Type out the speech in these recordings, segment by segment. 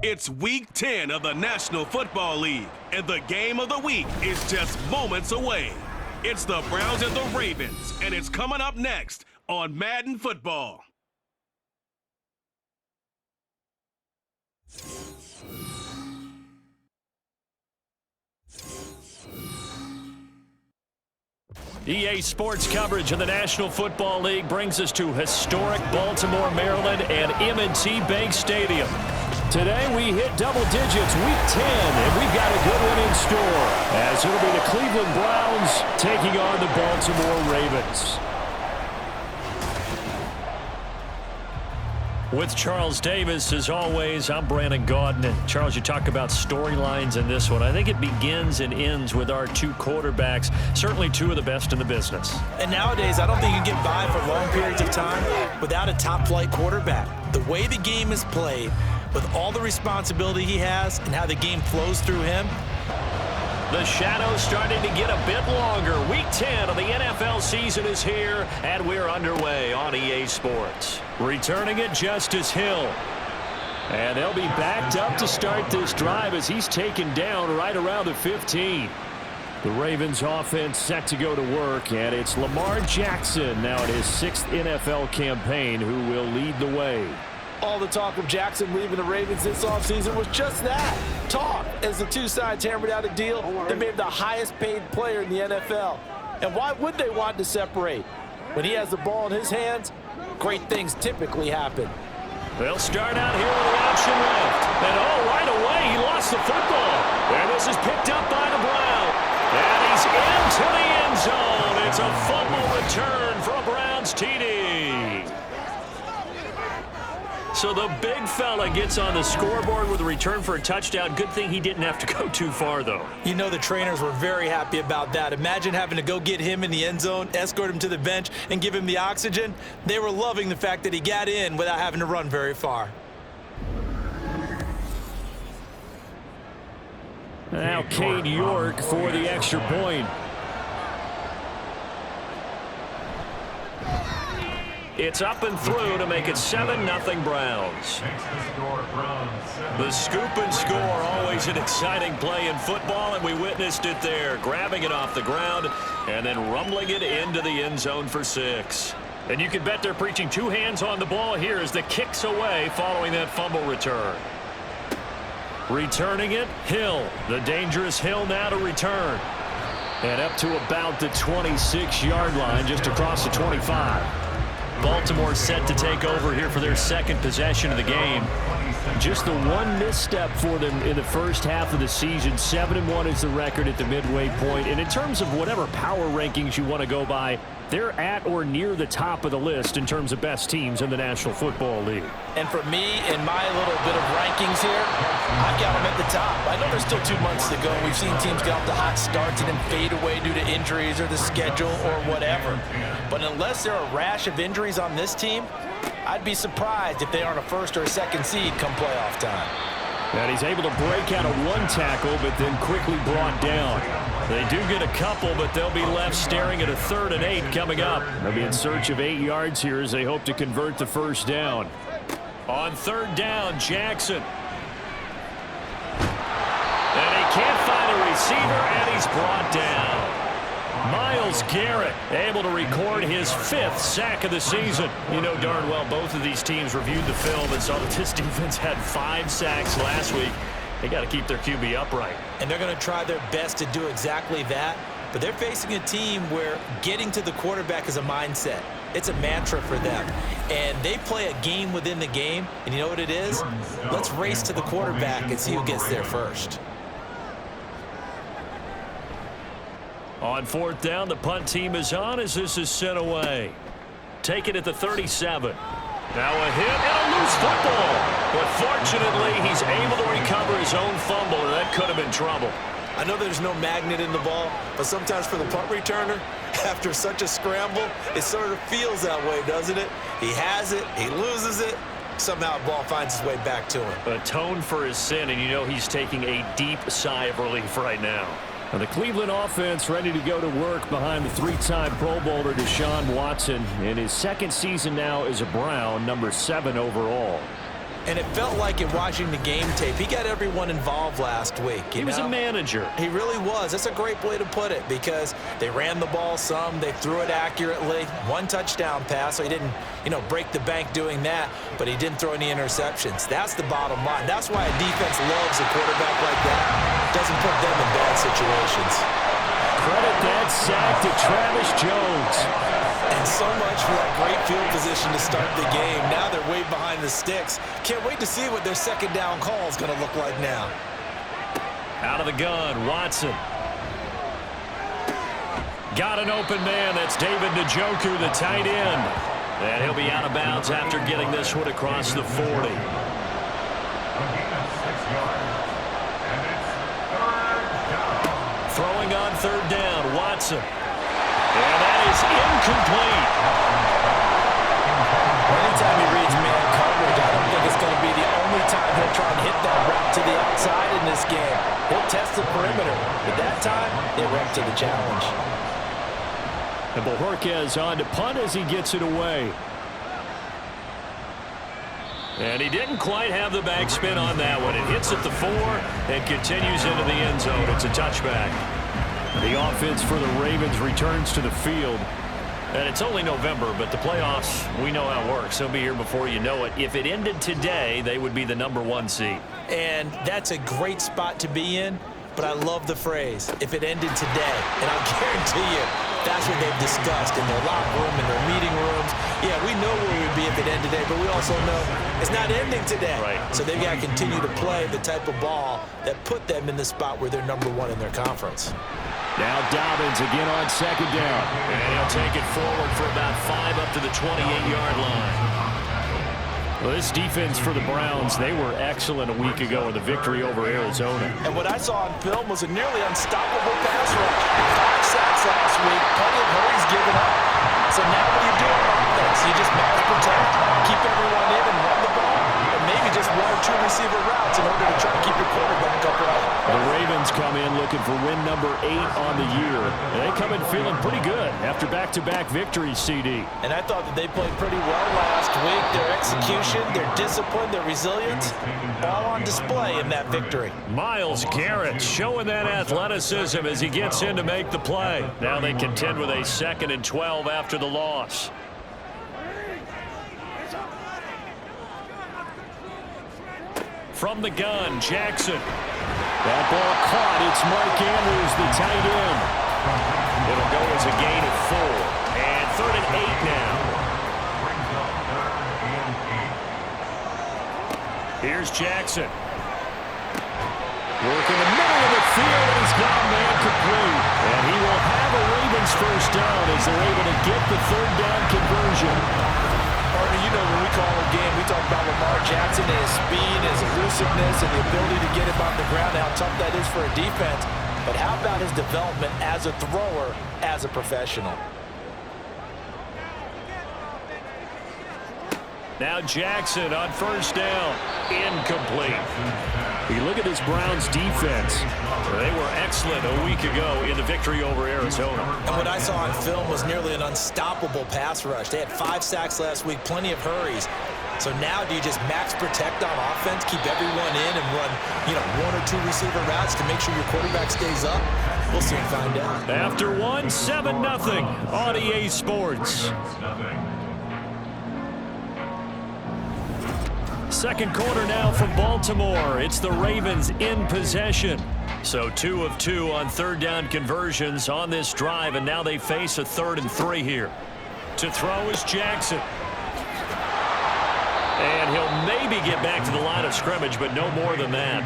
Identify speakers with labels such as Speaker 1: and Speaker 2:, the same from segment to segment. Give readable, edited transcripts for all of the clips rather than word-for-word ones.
Speaker 1: It's Week 10 of the National Football League, and the game of the week is just moments away. It's the Browns and the Ravens, and it's coming up next on Madden Football.
Speaker 2: EA Sports coverage of the National Football League brings us to historic Baltimore, Maryland, and M&T Bank Stadium. Today we hit double digits, Week 10, and we've got a good one in store, as it'll be the Cleveland Browns taking on the Baltimore Ravens. With Charles Davis, as always, I'm Brandon Gaudin. And Charles, you talk about storylines in this one. I think it begins and ends with our two quarterbacks, certainly two of the best in the business.
Speaker 3: And nowadays, I don't think you can get by for long periods of time without a top-flight quarterback. The way the game is played, with all the responsibility he has and how the game flows through him.
Speaker 2: The shadow's starting to get a bit longer. Week 10 of the NFL season is here, and we're underway on EA Sports. Returning it, Justice Hill. And they'll be backed up to start this drive as he's taken down right around the 15. The Ravens offense set to go to work, and it's Lamar Jackson now in his 6th NFL campaign who will lead the way.
Speaker 4: All the talk of Jackson leaving the Ravens this offseason was just that, talk, as the two sides hammered out a deal that made him the highest paid player in the NFL. And why would they want to separate? When he has the ball in his hands, great things typically happen.
Speaker 2: They'll start out here with the option left. And right away, he lost the football. And this is picked up by the Browns. And he's into the end zone. It's a fumble return for a Browns TD. So the big fella gets on the scoreboard with a return for a touchdown. Good thing he didn't have to go too far, though.
Speaker 3: You know the trainers were very happy about that. Imagine having to go get him in the end zone, escort him to the bench, and give him the oxygen. They were loving the fact that he got in without having to run very far.
Speaker 2: Now Cade York for the extra point. It's up and through to make it 7-0 Browns. The scoop and score, always an exciting play in football, and we witnessed it there, grabbing it off the ground and then rumbling it into the end zone for 6. And you can bet they're preaching two hands on the ball here as the kick's away following that fumble return. Returning it, Hill. The dangerous Hill now to return. And up to about the 26-yard line, just across the 25. Baltimore set to take over here for their second possession of the game. Just the one misstep for them in the first half of the season. 7-1 is the record at the midway point. And in terms of whatever power rankings you want to go by, they're at or near the top of the list in terms of best teams in the National Football League.
Speaker 3: And for me, in my little bit of rankings here, I've got them at the top. I know there's still 2 months to go. We've seen teams get off to hot starts and then fade away due to injuries or the schedule or whatever. But unless there are a rash of injuries on this team, I'd be surprised if they aren't a first or a second seed come playoff time.
Speaker 2: And he's able to break out of one tackle, but then quickly brought down. They do get a couple, but they'll be left staring at a 3rd and 8 coming up. They'll be in search of 8 yards here as they hope to convert the first down. On 3rd down, Jackson. And he can't find a receiver, and he's brought down. Myles Garrett able to record his 5th sack of the season. You know darn well both of these teams reviewed the film and saw that this defense had 5 sacks last week. They got to keep their QB upright.
Speaker 3: And they're going to try their best to do exactly that. But they're facing a team where getting to the quarterback is a mindset. It's a mantra for them. And they play a game within the game. And you know what it is? Let's race to the quarterback and see who gets there first.
Speaker 2: On 4th down, the punt team is on as this is sent away. Taken at the 37. Now a hit and a loose football. But fortunately, he's able to recover his own fumble, and that could have been trouble.
Speaker 4: I know there's no magnet in the ball, but sometimes for the punt returner, after such a scramble, it sort of feels that way, doesn't it? He has it, he loses it, somehow the ball finds its way back to him.
Speaker 2: Atoned for his sin, and you know he's taking a deep sigh of relief right now. And the Cleveland offense ready to go to work behind the 3-time Pro Bowler Deshaun Watson in his 2nd season now as a Brown, number 7 overall.
Speaker 3: And it felt like in watching the game tape, he got everyone involved last week.
Speaker 2: He was a manager.
Speaker 3: He really was. That's a great way to put it because they ran the ball some, they threw it accurately. One touchdown pass, so he didn't, break the bank doing that, but he didn't throw any interceptions. That's the bottom line. That's why a defense loves a quarterback like that. Doesn't put them in bad situations.
Speaker 2: Credit that sack to Travis Jones.
Speaker 3: And so much for that great field position to start the game. Now they're way behind the sticks. Can't wait to see what their second down call is going to look like now.
Speaker 2: Out of the gun, Watson. Got an open man. That's David Njoku, the tight end. And he'll be out of bounds after getting this one across the 40. Throwing on third down, Watson. And that is incomplete.
Speaker 3: Anytime he reads man coverage, I don't think it's going to be the only time he'll try and hit that route to the outside in this game. He'll test the perimeter, but that time, they were up to the challenge.
Speaker 2: And Bojorquez on to punt as he gets it away. And he didn't quite have the backspin on that one. It hits at the 4 and continues into the end zone. It's a touchback. The offense for the Ravens returns to the field. And it's only November, but the playoffs, we know how it works. They'll be here before you know it. If it ended today, they would be the #1 seed.
Speaker 3: And that's a great spot to be in, but I love the phrase, if it ended today. And I'll guarantee you, that's what they've discussed in their locker room, in their meeting rooms. Yeah, we know where we'd be if it ended today, but we also know it's not ending today.
Speaker 2: Right.
Speaker 3: So they've got to continue to play the type of ball that put them in the spot where they're #1 in their conference.
Speaker 2: Now Dobbins again on second down. And he'll take it forward for about 5 up to the 28-yard line. Well, this defense for the Browns, they were excellent a week ago in the victory over Arizona.
Speaker 3: And what I saw on film was a nearly unstoppable pass rush. 5 sacks last week, plenty of hurries given up. So now what do you do on offense? You just max protect, keep everyone in and run the ball, and maybe just 1 or 2 receiver routes in order to try to keep your quarterback upright.
Speaker 2: The Ravens come in looking for win number 8 on the year. And they come in feeling pretty good after back-to-back victories, CD.
Speaker 3: And I thought that they played pretty well last week. Their execution, their discipline, their resilience, all on display in that victory.
Speaker 2: Myles Garrett showing that athleticism as he gets in to make the play. Now they contend with a 2nd and 12 after the loss. From the gun, Jackson. That ball caught. It's Mark Andrews, the tight end. It'll go as a gain of 4. And 3rd and 8 now. Here's Jackson. Working the middle of the field, and he's got man complete. And he will have a Ravens first down as they're able to get the 3rd down conversion.
Speaker 3: Partner, you know when we call a game, we talk about Lamar Jackson and his speed, his elusiveness, and the ability to get him on the ground, how tough that is for a defense. But how about his development as a thrower, as a professional?
Speaker 2: Now Jackson on first down. Incomplete. You look at this Browns defense. They were excellent a week ago in the victory over Arizona.
Speaker 3: And what I saw on film was nearly an unstoppable pass rush. They had 5 sacks last week, plenty of hurries. So now do you just max protect on offense, keep everyone in and run, 1 or 2 receiver routes to make sure your quarterback stays up? We'll soon find out.
Speaker 2: After 1, 7-0 on EA Sports. Second quarter now from Baltimore. It's the Ravens in possession. So 2 of 2 on 3rd down conversions on this drive, and now they face a 3rd and 3 here. To throw is Jackson. And he'll maybe get back to the line of scrimmage, but no more than that.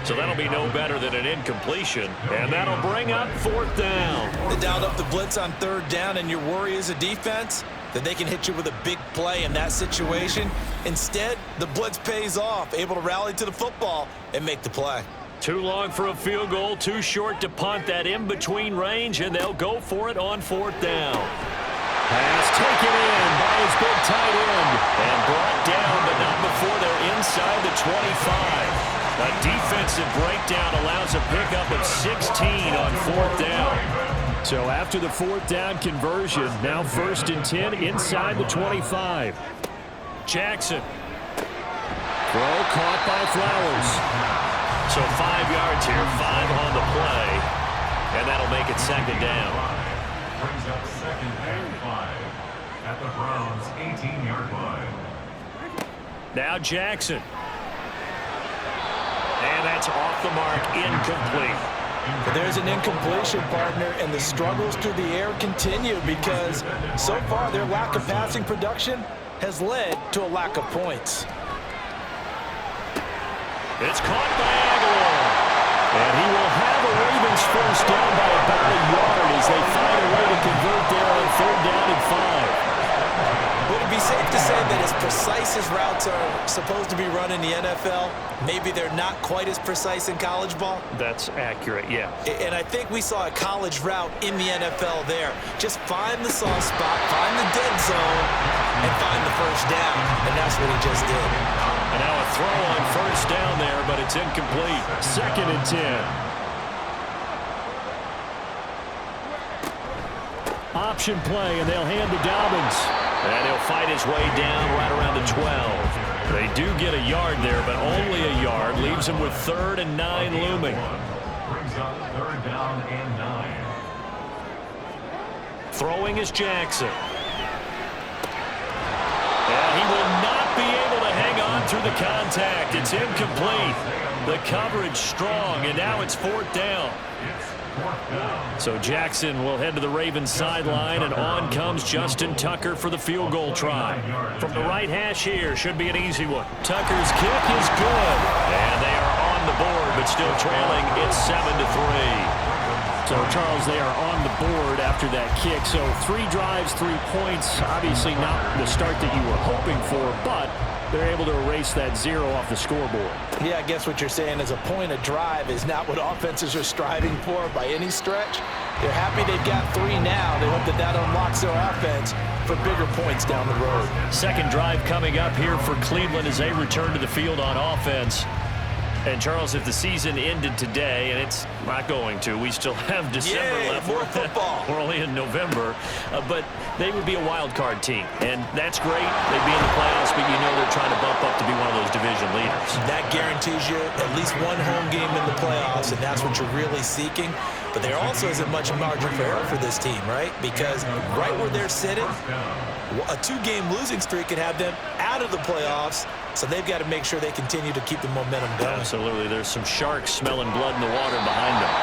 Speaker 2: So that'll be no better than an incompletion. And that'll bring up 4th down.
Speaker 3: They dialed up the blitz on 3rd down, and your worry as a defense that they can hit you with a big play in that situation. Instead, the blitz pays off, able to rally to the football and make the play.
Speaker 2: Too long for a field goal, too short to punt that in-between range, and they'll go for it on 4th down. Pass taken in by his big tight end and brought down, but not before they're inside the 25. A defensive breakdown allows a pickup of 16 on 4th down. So after the 4th down conversion, now 1st and 10 inside the 25. Jackson. Throw caught by Flowers. So 5 yards here, 5 on the play, and that'll make it second down.
Speaker 5: Brings up second and 5 at the Browns' 18-yard line.
Speaker 2: Now Jackson. And that's off the mark, incomplete.
Speaker 4: But there's an incompletion, partner, and the struggles through the air continue because so far their lack of passing production has led to a lack of points.
Speaker 2: It's caught by Aguilar. And he will have a Ravens first down by about a yard as they find a way to convert there on 3rd down and 5.
Speaker 4: Would it be safe to say that as precise as routes are supposed to be run in the NFL, maybe they're not quite as precise in college ball?
Speaker 2: That's accurate, yeah.
Speaker 4: And I think we saw a college route in the NFL there. Just find the soft spot, find the dead zone, and find the first down. And that's what he just did.
Speaker 2: And now a throw on first down there, but it's incomplete. 2nd and 10. Option play, and they'll hand to Dobbins. And he'll fight his way down right around the 12. They do get a yard there, but only a yard. Leaves him with 3rd and 9 looming.
Speaker 5: Brings up 3rd down and 9.
Speaker 2: Throwing is Jackson. And he will not be able to hang on through the contact. It's incomplete. The coverage strong, and now it's 4th down. So Jackson will head to the Ravens sideline, and on comes Justin Tucker for the field goal try. From the right hash here, should be an easy one. Tucker's kick is good, and they are on the board, but still trailing. It's 7-3. So, Charles, they are on the board after that kick. So 3 drives, 3 points. Obviously not the start that you were hoping for, but they're able to erase that 0 off the scoreboard.
Speaker 4: Yeah, I guess what you're saying is a point of drive is not what offenses are striving for by any stretch. They're happy they've got 3 now. They hope that that unlocks their offense for bigger points down the road.
Speaker 2: Second drive coming up here for Cleveland as they return to the field on offense. And, Charles, if the season ended today, and it's not going to, we still have December left.
Speaker 4: More football.
Speaker 2: We're only in November. But they would be a wild card team. And that's great. They'd be in the playoffs, but you know they're trying to bump up to be one of those division leaders.
Speaker 4: That guarantees you at least 1 home game in the playoffs, and that's what you're really seeking. But there also isn't much margin for error for this team, right? Because right where they're sitting, a 2-game losing streak could have them out of the playoffs. So they've got to make sure they continue to keep the momentum going.
Speaker 2: Absolutely. There's some sharks smelling blood in the water behind them.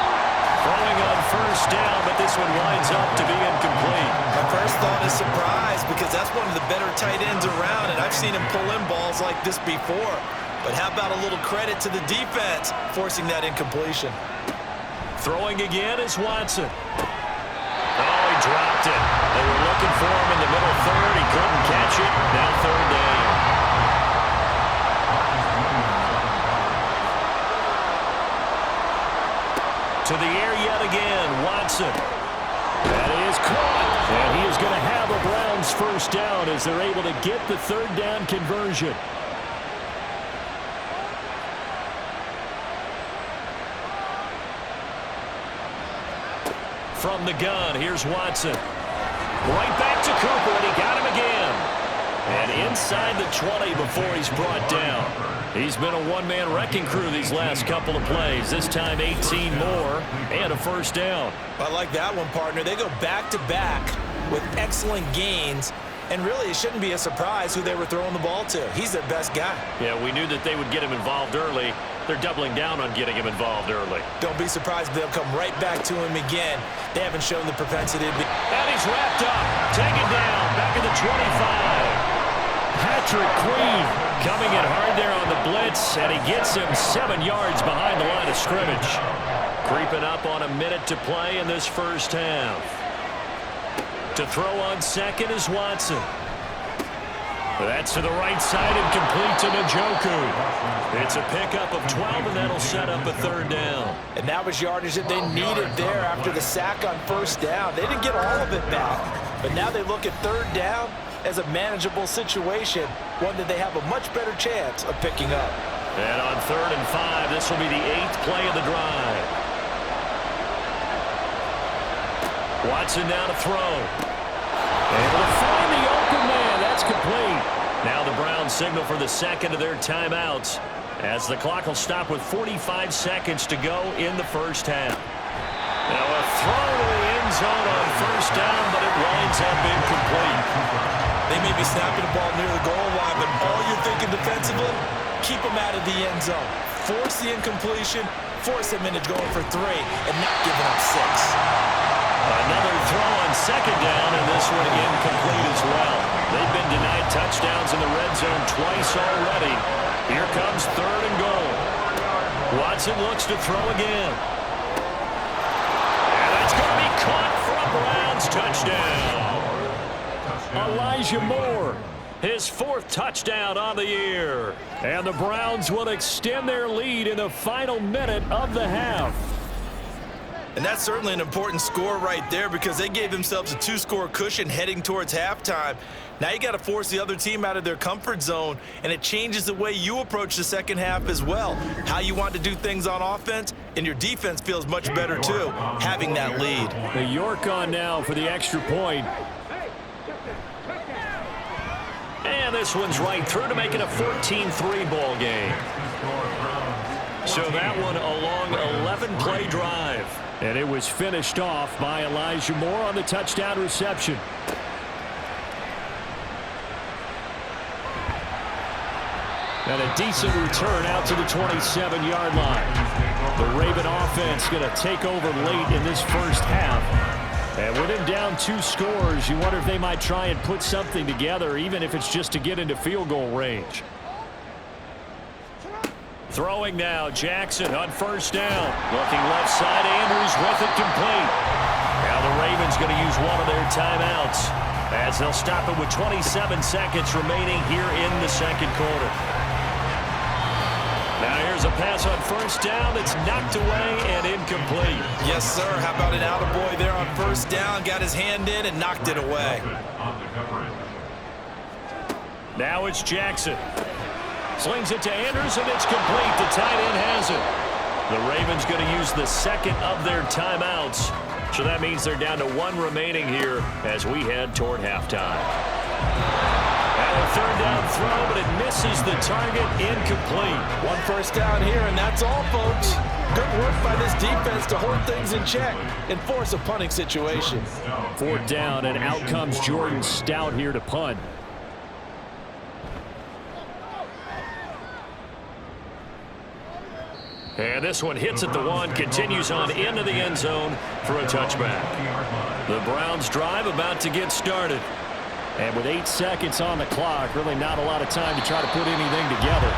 Speaker 2: Throwing on first down, but this one winds up to be incomplete.
Speaker 4: My first thought is surprise because that's one of the better tight ends around, and I've seen him pull in balls like this before. But how about a little credit to the defense forcing that incompletion?
Speaker 2: Throwing again is Watson. Oh, he dropped it. They were looking for him in the middle 3rd. He couldn't catch it. Now 3rd down. To the air yet again, Watson. That is caught. And he is going to have a Browns first down as they're able to get the 3rd down conversion. From the gun, here's Watson. Right back to Cooper, and he got him again. And inside the 20 before he's brought down. He's been a one-man wrecking crew these last couple of plays. This time 18 more and a first down.
Speaker 4: I like that one, partner. They go back-to-back with excellent gains. And really, it shouldn't be a surprise who they were throwing the ball to. He's their best guy.
Speaker 2: Yeah, we knew that they would get him involved early. They're doubling down on getting him involved early.
Speaker 4: Don't be surprised if they'll come right back to him again. They haven't shown the propensity to be.
Speaker 2: And he's wrapped up. Taken down. Back at the 25. Patrick Queen coming in hard there on the blitz, and he gets him 7 yards behind the line of scrimmage. Creeping up on a minute to play in this first half. To throw on second is Watson. That's to the right side and complete to Njoku. It's a pickup of 12, and that'll set up a 3rd down.
Speaker 4: And that was yardage that they needed there after the sack on first down. They didn't get all of it back, but now they look at 3rd down as a manageable situation, one that they have a much better chance of picking up.
Speaker 2: And on 3rd and 5, this will be the 8th play of the drive. Watson now to throw. Able to find the open man. That's complete. Now the Browns signal for the second of their timeouts as the clock will stop with 45 seconds to go in the first half. Now a throw to the end zone on first down, but it winds up incomplete.
Speaker 3: They may be snapping the ball near the goal line, but all you're thinking defensively, keep them out of the end zone. Force the incompletion, force them into going for 3, and not giving up 6.
Speaker 2: Another throw on second down, and this one incomplete as well. They've been denied touchdowns in the red zone twice already. Here comes third and goal. Watson looks to throw again. And that's going to be caught for a Browns touchdown. Elijah Moore, his 4th touchdown on the year. And the Browns will extend their lead in the final minute of the half.
Speaker 3: And that's certainly an important score right there because they gave themselves a 2-score cushion heading towards halftime. Now you got to force the other team out of their comfort zone, and it changes the way you approach the second half as well. How you want to do things on offense, and your defense feels much better too, having that lead.
Speaker 2: The York on now for the extra point. And this one's right through to make it a 14-3 ball game. So that one a long 11-play drive. And it was finished off by Elijah Moore on the touchdown reception. And a decent return out to the 27-yard line. The Raven offense going to take over late in this first half. And with him down 2 scores, you wonder if they might try and put something together, even if it's just to get into field goal range. Throwing now, Jackson on first down. Looking left side, Andrews with it complete. Now the Ravens going to use one of their timeouts as they'll stop it with 27 seconds remaining here in the second quarter. Now here's a pass on first down that's knocked away and incomplete.
Speaker 3: Yes, sir. How about an attaboy there on first down? Got his hand in and knocked it away.
Speaker 2: Now it's Jackson. Slings it to Andrews, and it's complete. The tight end has it. The Ravens going to use the second of their timeouts. So that means they're down to 1 remaining here as we head toward halftime. And a third down throw, but it misses the target. Incomplete.
Speaker 4: 1 first down here, and that's all, folks. Good work by this defense to hold things in check and force a punting situation.
Speaker 2: 4th down, and out comes Jordan Stout here to punt. And this one hits at the 1, continues on into the end zone for a touchback. The Browns drive about to get started. And with 8 seconds on the clock, really not a lot of time to try to put anything together.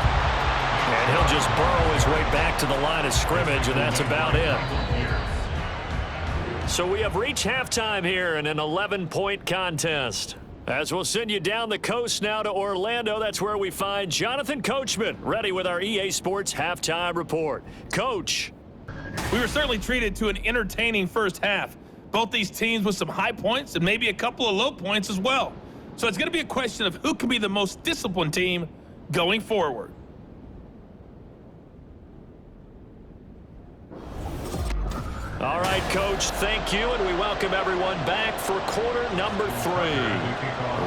Speaker 2: And he'll just burrow his way back to the line of scrimmage, and that's about it. So we have reached halftime here in an 11-point contest. As we'll send you down the coast now to Orlando, that's where we find Jonathan Coachman, ready with our EA Sports Halftime Report. Coach.
Speaker 6: We were certainly treated to an entertaining first half. Both these teams with some high points and maybe a couple of low points as well. So it's going to be a question of who can be the most disciplined team going forward.
Speaker 2: All right, Coach, thank you, and we welcome everyone back for quarter number 3.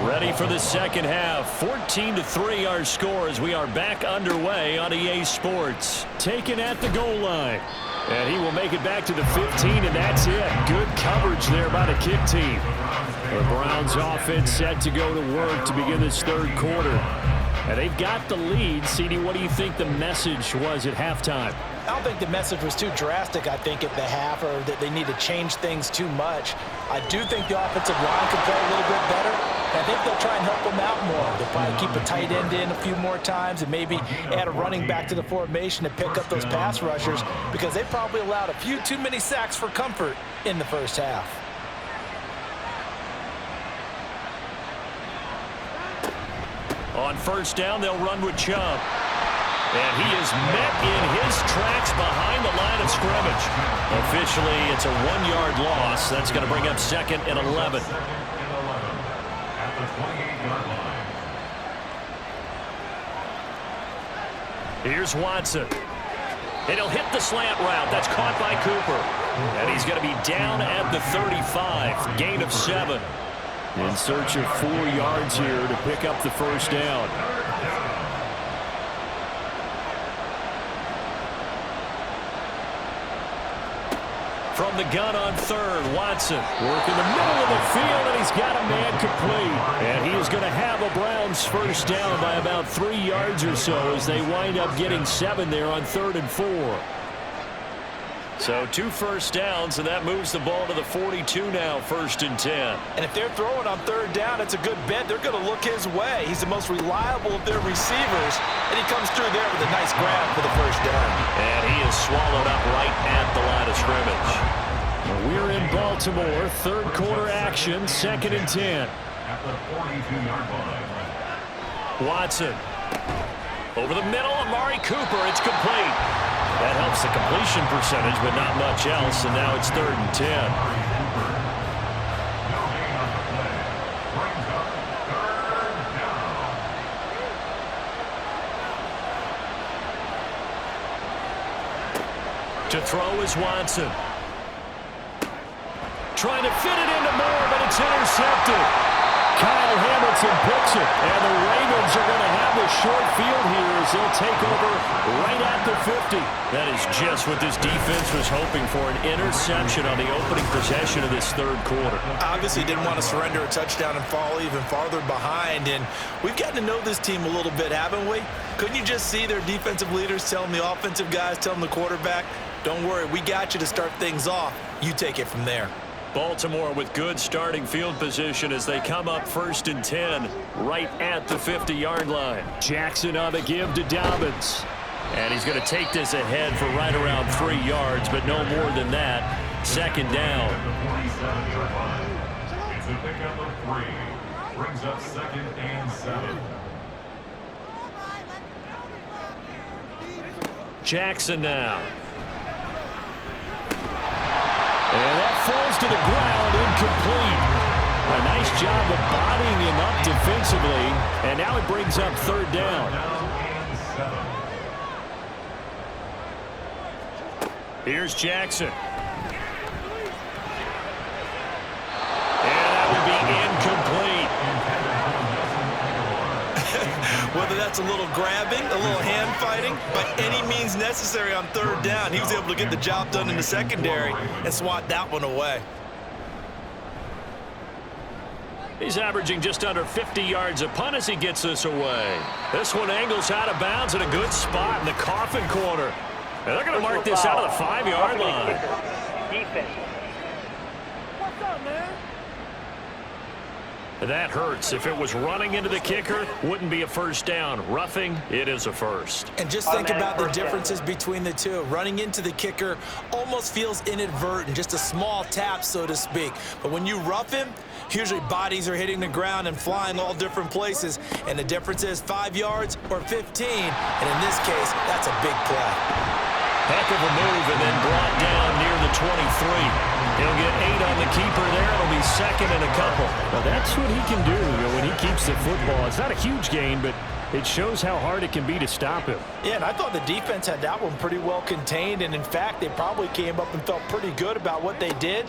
Speaker 2: Ready for the second half. 14-3 our score as we are back underway on EA Sports. Taken at the goal line. And he will make it back to the 15, and that's it. Good coverage there by the kick team. The Browns offense set to go to work to begin this third quarter. And they've got the lead. CD, what do you think the message was at halftime?
Speaker 4: I don't think the message was too drastic, I think, at the half, or that they need to change things too much. I do think the offensive line could play a little bit better. I think they'll try and help them out more. They'll probably keep a tight end in a few more times and maybe add a running back to the formation to pick up those pass rushers because they probably allowed a few too many sacks for comfort in the first half.
Speaker 2: On first down, they'll run with Chubb. And he is met in his tracks behind the line of scrimmage. Officially, it's a 1-yard loss. That's going to bring up 2nd and 11.
Speaker 5: At the 28-yard line.
Speaker 2: Here's Watson. And he'll hit the slant route. That's caught by Cooper. And he's going to be down at the 35. Gain of 7. In search of 4 yards here to pick up the first down. From the gun on third, Watson working the middle of the field, and he's got a man complete. And he is going to have a Browns first down by about 3 yards or so as they wind up getting 7 there on 3rd and 4. So 2 first downs, and that moves the ball to the 42 now, 1st and 10.
Speaker 3: And if they're throwing on 3rd down, it's a good bet. They're going to look his way. He's the most reliable of their receivers, and he comes through there with a nice grab for the first down.
Speaker 2: And he is swallowed up right at the line of scrimmage. We're in Baltimore, 3rd quarter action, 2nd and 10.
Speaker 5: At the 42-yard line.
Speaker 2: Watson. Over the middle, Amari Cooper. It's complete. That helps the completion percentage, but not much else, and now it's 3rd and 10. To throw is Watson. Trying to fit it into Moore, but it's intercepted. Kyle Hamilton picks it, and the Ravens are going to have the short field here as they'll take over right at the 50. That is just what this defense was hoping for, an interception on the opening possession of this 3rd quarter.
Speaker 3: Obviously didn't want to surrender a touchdown and fall even farther behind, and we've gotten to know this team a little bit, haven't we? Couldn't you just see their defensive leaders telling the offensive guys, telling the quarterback, don't worry, we got you to start things off. You take it from there.
Speaker 2: Baltimore with good starting field position as they come up 1st and 10 right at the 50-yard line. Jackson on the give to Dobbins. And he's going to take this ahead for right around 3 yards, but no more than that. 2nd down.
Speaker 5: It's a pickup of 3. Brings up 2nd and 7.
Speaker 2: Jackson now. And that falls to the ground, incomplete. A nice job of bodying him up defensively, and now it brings up 3rd down. Here's Jackson. And that would be incomplete.
Speaker 3: Whether that's a little grabbing, a little hand fighting, by any means necessary on 3rd down, he was able to get the job done in the secondary and swat that one away.
Speaker 2: He's averaging just under 50 yards a punt as he gets this away. This one angles out of bounds in a good spot in the coffin corner. And they're going to mark this out of the 5-yard line.
Speaker 7: Defense. What's up, man?
Speaker 2: That hurts. If it was running into the kicker, wouldn't be a first down. Roughing, it is a first.
Speaker 3: And just think about the differences between the two. Running into the kicker almost feels inadvertent, just a small tap, so to speak. But when you rough him, usually bodies are hitting the ground and flying all different places. And the difference is 5 yards or 15. And in this case, that's a big play.
Speaker 2: Heck of a move, and then brought down near the 23. He'll get 8 on the keeper there. It'll be 2nd and a couple. Well, that's what he can do when he keeps the football. It's not a huge gain, but it shows how hard it can be to stop him.
Speaker 3: Yeah, and I thought the defense had that one pretty well contained, and in fact, they probably came up and felt pretty good about what they did.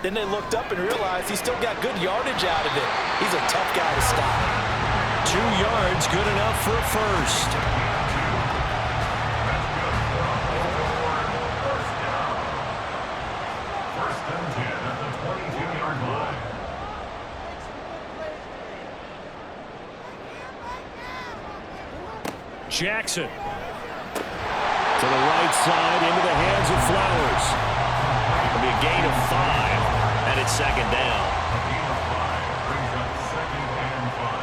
Speaker 3: Then they looked up and realized he still got good yardage out of it. He's a tough guy to stop.
Speaker 2: 2 yards, good enough for a first. Jackson to the right side into the hands of Flowers. It'll be a gain of 5, and it's 2nd down.
Speaker 5: A gain of 5 brings up 2nd and 5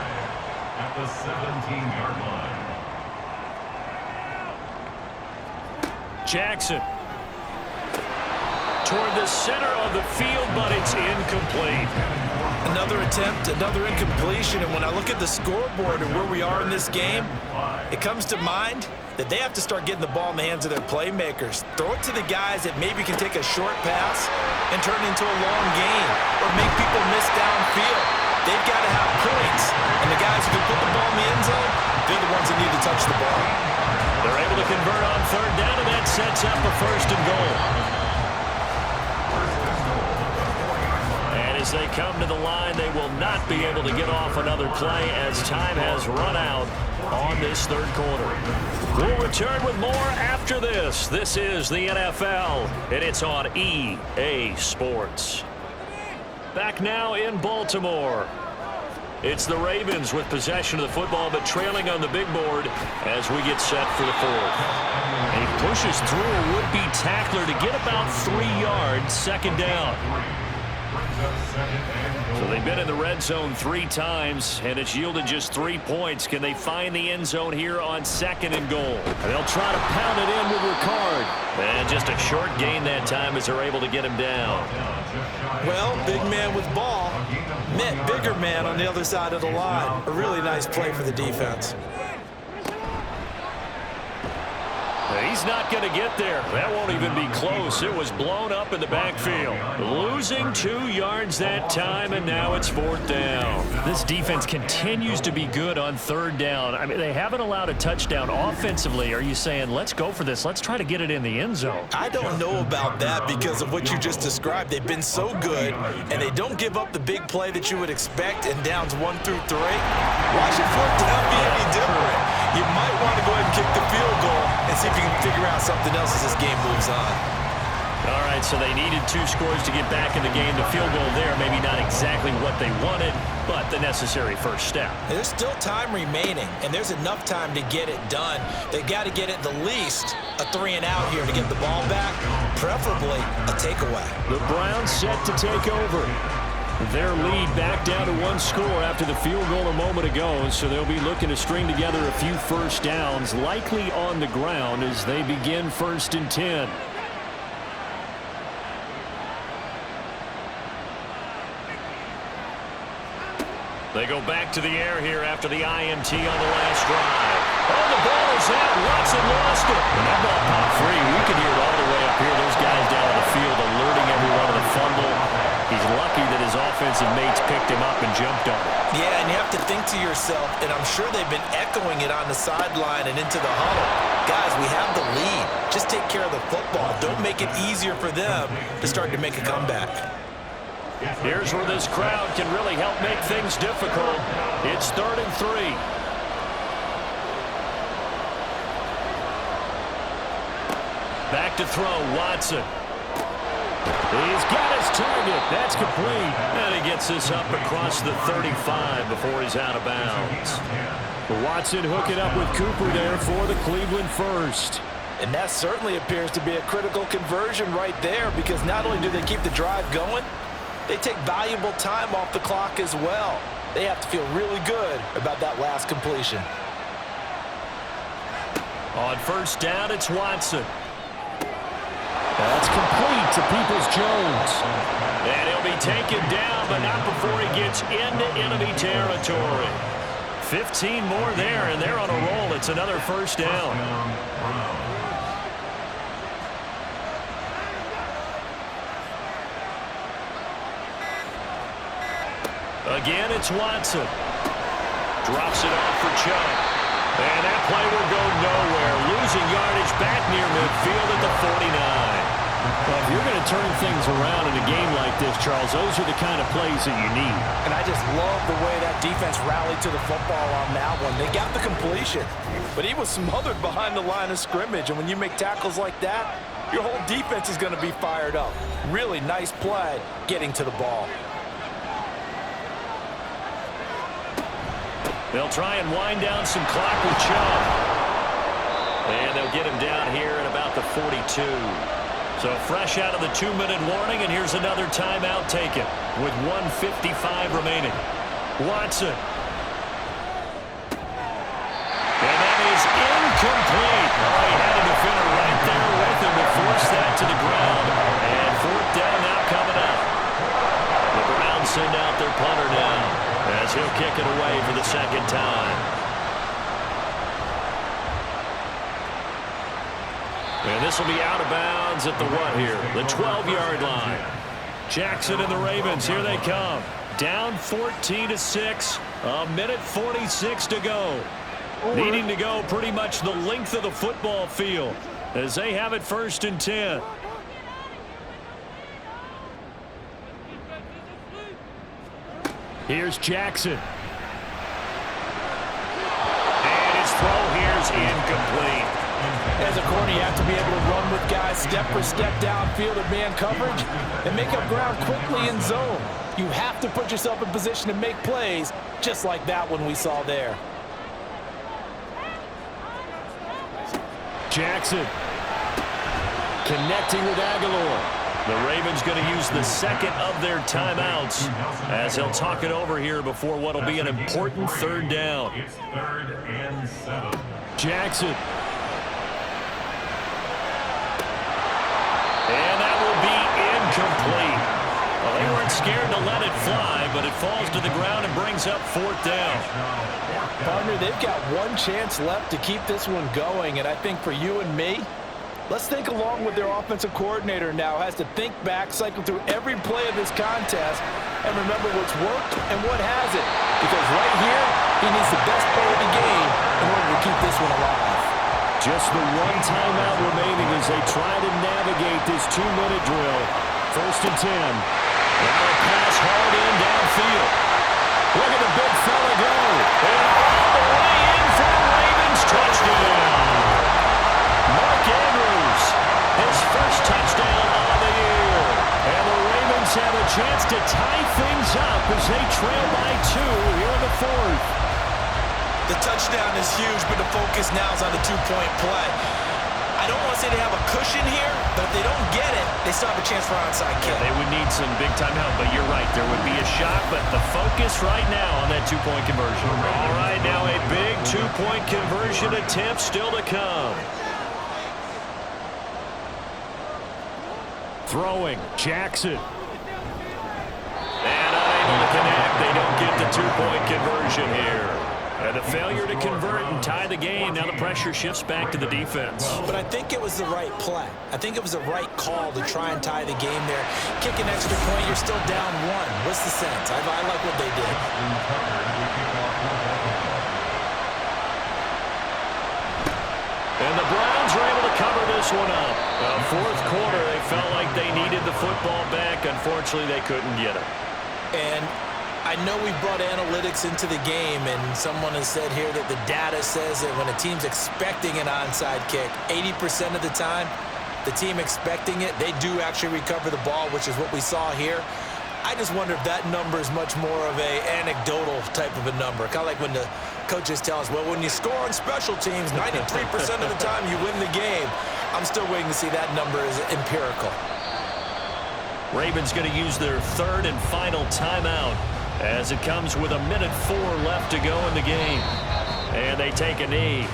Speaker 5: at the 17-yard line.
Speaker 2: Jackson toward the center of the field, but it's incomplete.
Speaker 3: Another attempt, another incompletion, and when I look at the scoreboard and where we are in this game, it comes to mind that they have to start getting the ball in the hands of their playmakers. Throw it to the guys that maybe can take a short pass and turn it into a long gain or make people miss downfield. They've got to have points, and the guys who can put the ball in the end zone, they're the ones that need to touch the ball.
Speaker 2: They're able to convert on 3rd down, and that sets up a 1st and goal. as they come to the line. They will not be able to get off another play as time has run out on this third quarter. We'll return with more after this. This is the NFL, and it's on EA Sports. Back now in Baltimore. It's the Ravens with possession of the football, but trailing on the big board as we get set for the fourth. He pushes through a would-be tackler to get about 3 yards, second down. So they've been in the red zone 3 times, and it's yielded just 3 points. Can they find the end zone here on second and goal? They'll try to pound it in with Ricard. And just a short gain that time as they're able to get him down.
Speaker 4: Well, big man with ball met bigger man on the other side of the line. A really nice play for the defense.
Speaker 2: He's not going to get there. That won't even be close. It was blown up in the backfield. Losing 2 yards that time, and now it's fourth down. This defense continues to be good on third down. I mean, they haven't allowed a touchdown offensively. Are you saying, let's go for this? Let's try to get it in the end zone.
Speaker 4: I don't know about that because of what you just described. They've been so good, and they don't give up the big play that you would expect in downs 1 through 3. Why should fourth down be any different? You might want to go ahead and kick the field goal and see if you can figure out something else as this game moves on.
Speaker 2: All right, so they needed 2 scores to get back in the game. The field goal there, maybe not exactly what they wanted, but the necessary first step.
Speaker 3: There's still time remaining, and there's enough time to get it done. They've got to get at the least a 3 and out here to get the ball back, preferably a takeaway.
Speaker 2: The Browns set to take over. Their lead back down to 1 score after the field goal a moment ago, so they'll be looking to string together a few first downs, likely on the ground as they begin 1st and 10. They go back to the air here after the INT on the last drive. Oh, the ball is out. Watson lost it. And that ball popped free. We can hear it all the way up here. Those guys down on the field alerting everyone of the fumble. He's lucky that his offensive mates picked him up and jumped on it.
Speaker 3: Yeah, and you have to think to yourself, and I'm sure they've been echoing it on the sideline and into the huddle. Guys, we have the lead. Just take care of the football. Don't make it easier for them to start to make a comeback.
Speaker 2: Here's where this crowd can really help make things difficult. It's 3rd and 3. Back to throw, Watson. He's got his target. That's complete. And he gets this up across the 35 before he's out of bounds. Watson hooking up with Cooper there for the Cleveland first.
Speaker 4: And that certainly appears to be a critical conversion right there because not only do they keep the drive going, they take valuable time off the clock as well. They have to feel really good about that last completion.
Speaker 2: On first down, it's Watson. That's complete to Peoples-Jones. And he'll be taken down, but not before he gets into enemy territory. 15 more there, and they're on a roll. It's another first down. Again, it's Watson. Drops it off for Chubb. And that play will go nowhere. Losing yardage back near midfield at the 49. Well, if you're going to turn things around in a game like this, Charles, those are the kind of plays that you need.
Speaker 4: And I just love the way that defense rallied to the football on that one. They got the completion, but he was smothered behind the line of scrimmage. And when you make tackles like that, your whole defense is going to be fired up. Really nice play getting to the ball.
Speaker 2: They'll try and wind down some clock with Chubb. And they'll get him down here at about the 42. So fresh out of the 2-minute warning, and here's another timeout taken with 1:55 remaining. Watson. And that is incomplete. Oh, he had a defender right there with him to force that to the ground. And fourth down now coming up. The Browns send out their punter now as he'll kick it away for the second time. And this will be out of bounds at the what here? The 12-yard line. Jackson and the Ravens, here they come. Down 14-6, a minute 46 to go. Needing to go pretty much the length of the football field as they have it 1st and 10. Here's Jackson. And his throw here's incomplete.
Speaker 3: As a corner, you have to be able to run with guys step for step downfield in man coverage and make up ground quickly in zone. You have to put yourself in position to make plays, just like that one we saw there.
Speaker 2: Jackson connecting with Aguilar. The Ravens going to use the second of their timeouts as he'll talk it over here before what will be an important third down.
Speaker 5: It's 3rd and 7.
Speaker 2: Jackson. And that will be incomplete. Well, they weren't scared to let it fly, but it falls to the ground and brings up 4th down.
Speaker 3: Partner, they've got one chance left to keep this one going, and I think for you and me, let's think along with their offensive coordinator now. Has to think back, cycle through every play of this contest, and remember what's worked and what hasn't. Because right here, he needs the best play of the game in order to keep this one alive.
Speaker 2: Just the one timeout remaining as they try to navigate this 2-minute drill. 1st and 10. Now a pass hard in downfield. Look at the big fella go. And all the way in for a Ravens touchdown. Mark Andrews, his first touchdown of the year. And the Ravens have a chance to tie things up as they trail by 2 here in the 4th.
Speaker 3: The touchdown is huge, but the focus now is on the 2-point play. I don't want to say they have a cushion here, but if they don't get it, they still have a chance for onside kick.
Speaker 2: They would need some big-time help, but you're right. There would be a shot, but the focus right now on that 2-point conversion. All right, now a big 2-point conversion attempt still to come. Throwing, Jackson. And unable to connect. They don't get the 2-point conversion here. And the failure to convert and tie the game. Now the pressure shifts back to the defense.
Speaker 3: But I think it was the right play. I think it was the right call to try and tie the game there. Kick an extra point, you're still down 1. What's the sense? I like what they did.
Speaker 2: And the Browns were able to cover this one up. 4th quarter, they felt like they needed the football back. Unfortunately, they couldn't get it.
Speaker 3: And I know we brought analytics into the game, and someone has said here that the data says that when a team's expecting an onside kick, 80% of the time, the team expecting it, they do actually recover the ball, which is what we saw here. I just wonder if that number is much more of a anecdotal type of a number. Kind of like when the coaches tell us, well, when you score on special teams, 93% of the time you win the game. I'm still waiting to see that number is empirical.
Speaker 2: Ravens going to use their 3rd and final timeout as it comes with 1:04 left to go in the game. And they take a knee.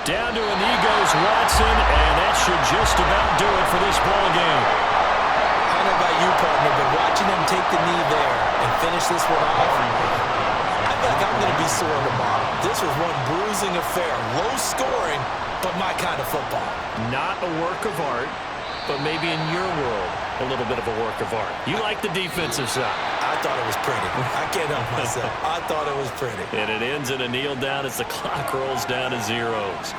Speaker 2: Down to a knee goes Watson, and that should just about do it for this ball game.
Speaker 3: I don't know about you, partner, but watching them take the knee there and finish this one off, I feel like I'm going to be sore tomorrow. This was one bruising affair. Low scoring, but my kind of football.
Speaker 2: Not a work of art, but maybe in your world, a little bit of a work of art. You like the defensive side.
Speaker 3: I thought it was pretty. I can't help myself. I thought it was pretty.
Speaker 2: And it ends in a kneel down as the clock rolls down to zeros.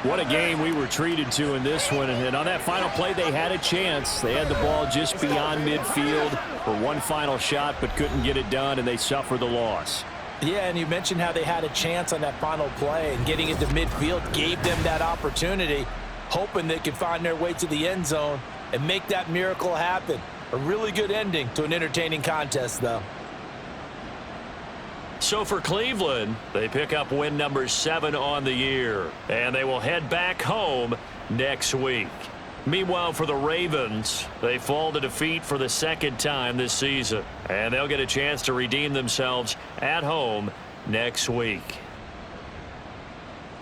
Speaker 2: What a game we were treated to in this one. And on that final play, they had a chance. They had the ball just beyond midfield for one final shot, but couldn't get it done, and they suffered the loss.
Speaker 3: Yeah, and you mentioned how they had a chance on that final play, and getting into midfield gave them that opportunity, hoping they could find their way to the end zone and make that miracle happen. A really good ending to an entertaining contest, though.
Speaker 2: So for Cleveland, they pick up win number 7 on the year, and they will head back home next week. Meanwhile, for the Ravens, they fall to defeat for the 2nd time this season, and they'll get a chance to redeem themselves at home next week.